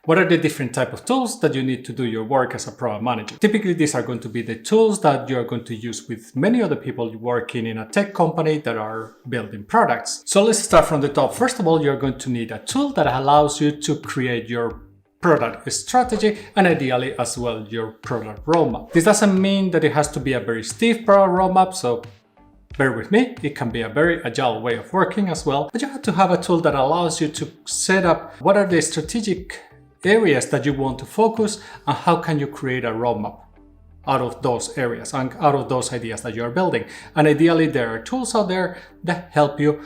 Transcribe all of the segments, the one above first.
What are the different type of tools that you need to do your work as a product manager? Typically, these are going to be the tools that you're going to use with many other people working in a tech company that are building products. So let's start from the top. First of all, you're going to need a tool that allows you to create your product strategy and ideally as well your product roadmap. This doesn't mean that it has to be a very stiff product roadmap, so bear with me, it can be a very agile way of working as well, but you have to have a tool that allows you to set up what are the strategic areas that you want to focus and how can you create a roadmap out of those areas and out of those ideas that you're building. And ideally there are tools out there that help you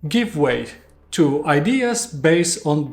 give weight to ideas based on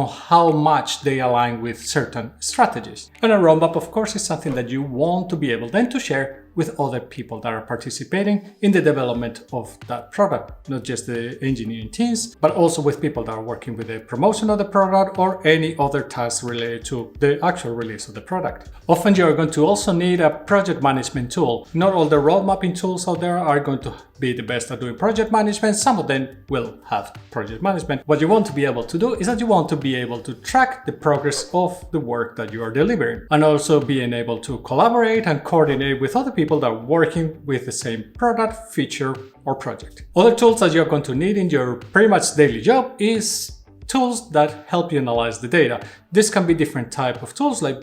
how much they align with certain strategies. And a roadmap, of course, is something that you want to be able then to share with other people that are participating in the development of that product, not just the engineering teams, but also with people that are working with the promotion of the product or any other tasks related to the actual release of the product. Often you're going to also need a project management tool. Not all the road mapping tools out there are going to be the best at doing project management. Some of them will have project management. What you want to be able to do is that you want to be able to track the progress of the work that you are delivering and also being able to collaborate and coordinate with other people that are working with the same product, feature, or project. Other tools that you're going to need in your pretty much daily job is tools that help you analyze the data. This can be different type of tools like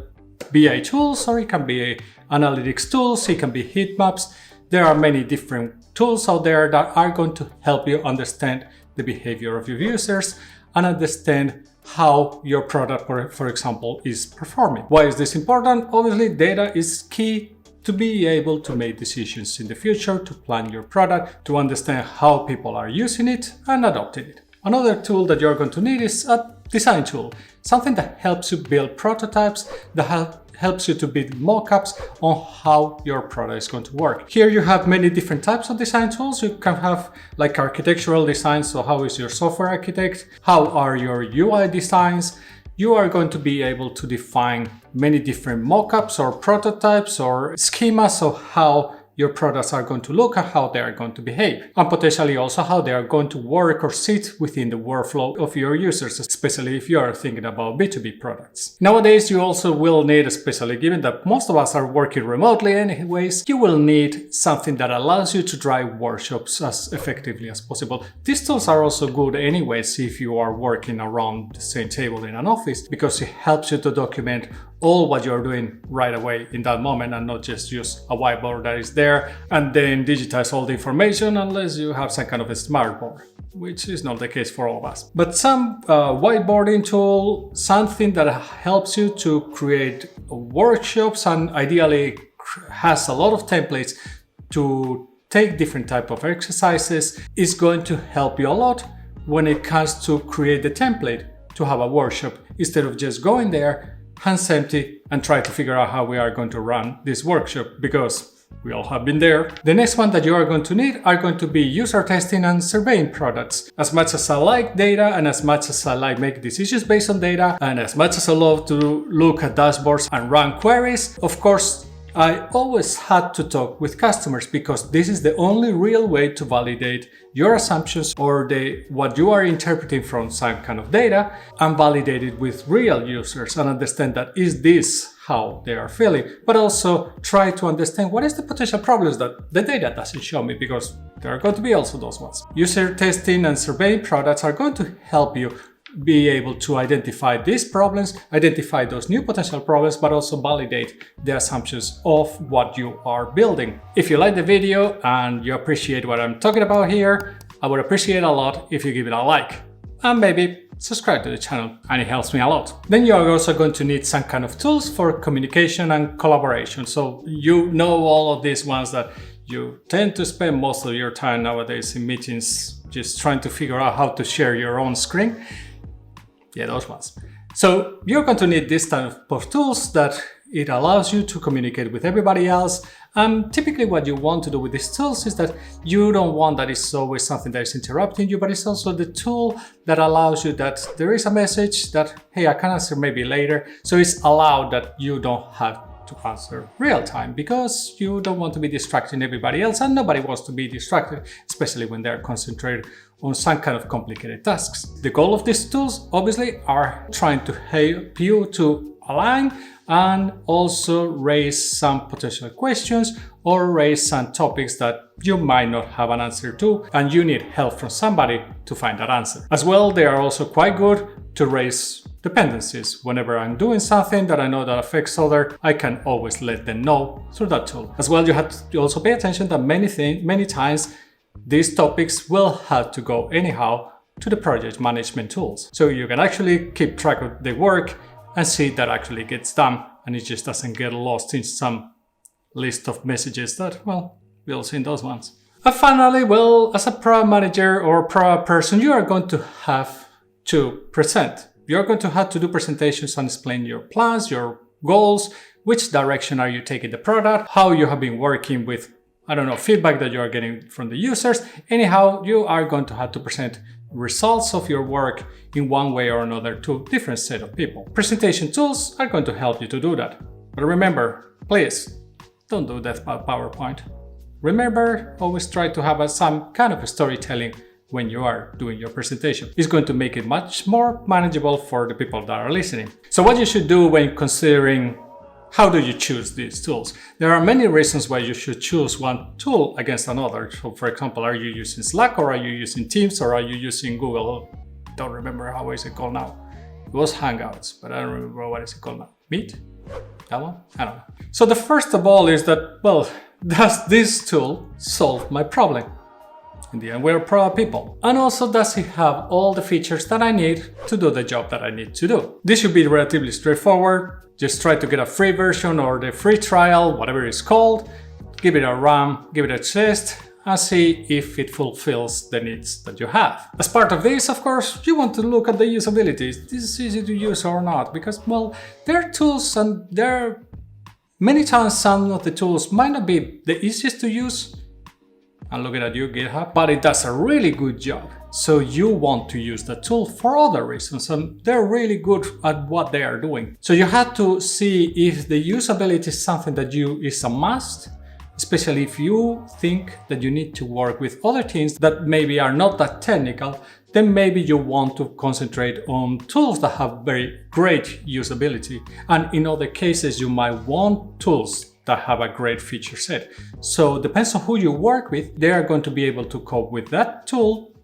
BI tools, or it can be analytics tools, it can be heat maps. There are many different tools out there that are going to help you understand the behavior of your users and understand how your product, for example, is performing. Why is this important? Obviously, data is key to be able to make decisions in the future, to plan your product, to understand how people are using it and adopting it. Another tool that you're going to need is a design tool, something that helps you build prototypes, that helps you to build mockups on how your product is going to work. Here you have many different types of design tools. You can have like architectural design, so how is your software architect? How are your UI designs? You are going to be able to define many different mockups or prototypes or schemas of how your products are going to look and how they are going to behave, and potentially also how they are going to work or sit within the workflow of your users, especially if you are thinking about B2B products. Nowadays, you also will need, especially given that most of us are working remotely anyways, you will need something that allows you to drive workshops as effectively as possible. These tools are also good anyways if you are working around the same table in an office, because it helps you to document all what you're doing right away in that moment and not just use a whiteboard that is there and then digitize all the information unless you have some kind of a smart board, which is not the case for all of us. But some whiteboarding tool, something that helps you to create workshops and ideally has a lot of templates to take different type of exercises, is going to help you a lot when it comes to create the template to have a workshop instead of just going there hands empty and try to figure out how we are going to run this workshop, because we all have been there. The next one that you are going to need are going to be user testing and surveying products. As much as I like data and as much as I like making decisions based on data and as much as I love to look at dashboards and run queries, of course, I always had to talk with customers because this is the only real way to validate your assumptions or what you are interpreting from some kind of data and validate it with real users and understand that is this how they are feeling, but also try to understand what is the potential problems that the data doesn't show me, because there are going to be also those ones. User testing and surveying products are going to help you be able to identify these problems, identify those new potential problems, but also validate the assumptions of what you are building. If you like the video and you appreciate what I'm talking about here, I would appreciate a lot if you give it a like and maybe subscribe to the channel, and it helps me a lot. Then you are also going to need some kind of tools for communication and collaboration. So you know all of these ones that you tend to spend most of your time nowadays in meetings just trying to figure out how to share your own screen. Yeah, those ones. So you're going to need this type of tools that it allows you to communicate with everybody else. Typically what you want to do with these tools is that you don't want that it's always something that is interrupting you, but it's also the tool that allows you that there is a message that, hey, I can answer maybe later. So it's allowed that you don't have to answer real time because you don't want to be distracting everybody else, and nobody wants to be distracted, especially when they're concentrated on some kind of complicated tasks. The goal of these tools obviously are trying to help you to align and also raise some potential questions or raise some topics that you might not have an answer to and you need help from somebody to find that answer. As well, they are also quite good to raise dependencies. Whenever I'm doing something that I know that affects other, I can always let them know through that tool. As well, you have to also pay attention that many times these topics will have to go anyhow to the project management tools. So you can actually keep track of the work and see that actually gets done and it just doesn't get lost in some list of messages that, well, we'll see in those ones. And finally, well, as a product manager or product person, you are going to have to present. You're going to have to do presentations and explain your plans, your goals, which direction are you taking the product, how you have been working with, I don't know, feedback that you are getting from the users. Anyhow, you are going to have to present results of your work in one way or another to a different set of people. Presentation tools are going to help you to do that. But remember, please, don't do that by PowerPoint. Remember, always try to have some kind of storytelling when you are doing your presentation. It's going to make it much more manageable for the people that are listening. So what you should do when considering how do you choose these tools? There are many reasons why you should choose one tool against another. So for example, are you using Slack or are you using Teams or are you using Google? Don't remember how is it called now. It was Hangouts, but I don't remember what is it called now. Meet? That one? I don't know. So the first of all is that, well, does this tool solve my problem? In the end, we're product people. And also, does it have all the features that I need to do the job that I need to do? This should be relatively straightforward. Just try to get a free version or the free trial, whatever it's called. Give it a run, give it a test, and see if it fulfills the needs that you have. As part of this, of course, you want to look at the usability. Is this easy to use or not? Because, well, there are tools and many times some of the tools might not be the easiest to use. I'm looking at you, GitHub, but it does a really good job. So you want to use the tool for other reasons, and they're really good at what they are doing. So you have to see if the usability is something that is a must, especially if you think that you need to work with other teams that maybe are not that technical, then maybe you want to concentrate on tools that have very great usability. And in other cases, you might want tools that have a great feature set. So it depends on who you work with, they are going to be able to cope with that tool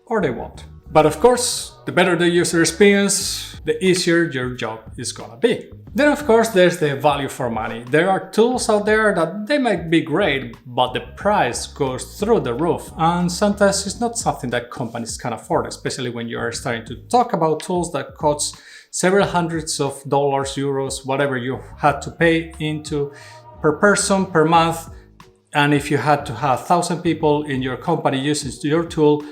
or they won't. But of course, the better the user experience, the easier your job is gonna be. Then of course, there's the value for money. There are tools out there that they might be great, but the price goes through the roof. And sometimes it's not something that companies can afford, especially when you are starting to talk about tools that cost several hundreds of dollars, euros, whatever you had to pay into per person, per month. And if you had to have 1,000 people in your company using your tool,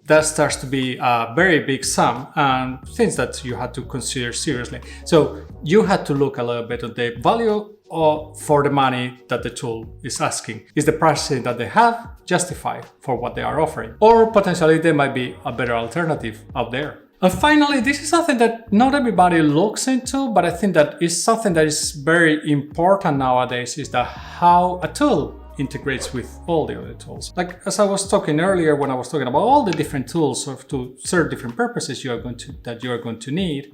that starts to be a very big sum and things that you had to consider seriously. So you had to look a little bit at the value for the money that the tool is asking. Is the pricing that they have justified for what they are offering? Or potentially there might be a better alternative out there. And finally, this is something that not everybody looks into, but I think that is something that is very important nowadays, is that how a tool integrates with all the other tools. Like as I was talking earlier, when I was talking about all the different tools to serve different purposes you are going to need,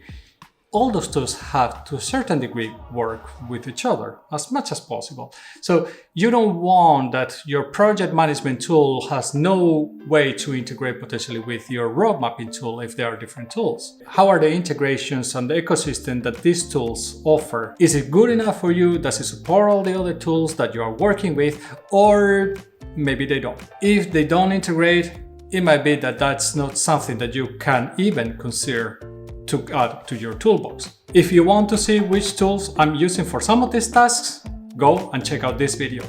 all those tools have to a certain degree work with each other as much as possible. So you don't want that your project management tool has no way to integrate potentially with your road mapping tool if there are different tools. How are the integrations and the ecosystem that these tools offer? Is it good enough for you? Does it support all the other tools that you are working with? Or maybe they don't. If they don't integrate, it might be that that's not something that you can even consider to add to your toolbox. If you want to see which tools I'm using for some of these tasks, go and check out this video.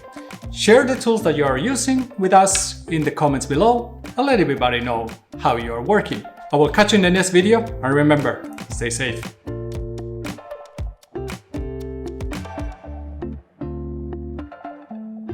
Share the tools that you are using with us in the comments below and let everybody know how you are working. I will catch you in the next video, and remember, stay safe.